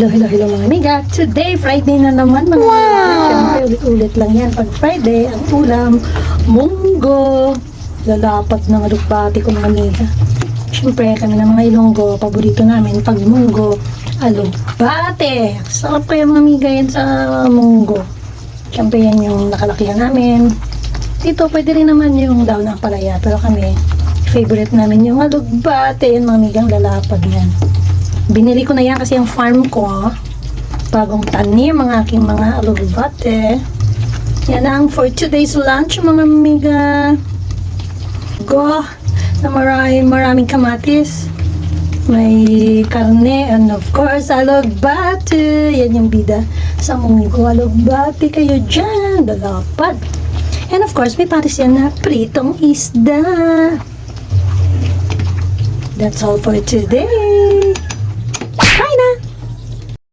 Hello mga amiga. Today, Friday na naman mga amiga. Siyempre, ulit-ulit lang yan. Pag Friday, ang ulam, munggo. Lalapat ng alugbati ko mga amiga. Siyempre, kami ng mga Ilonggo, paborito namin, pag munggo, alugbate. Sarap kaya mga amiga yan sa munggo. Siyempre, yan yung nakalakihan namin. Dito, pwede rin naman yung daw ng palaya. Pero kami, favorite namin yung alugbate. Yan mga amigang lalapad yan. Binili ko na yan kasi yung farm ko, bagong tanim ang aking mga alugbate. Yan ang for today's lunch mga amiga. Go na maraming kamatis. May karne and of course alugbate. Yan yung bida sa munggo. Alugbate kayo dyan. Dalapad. And of course may patis yan na pritong isda. That's all for today.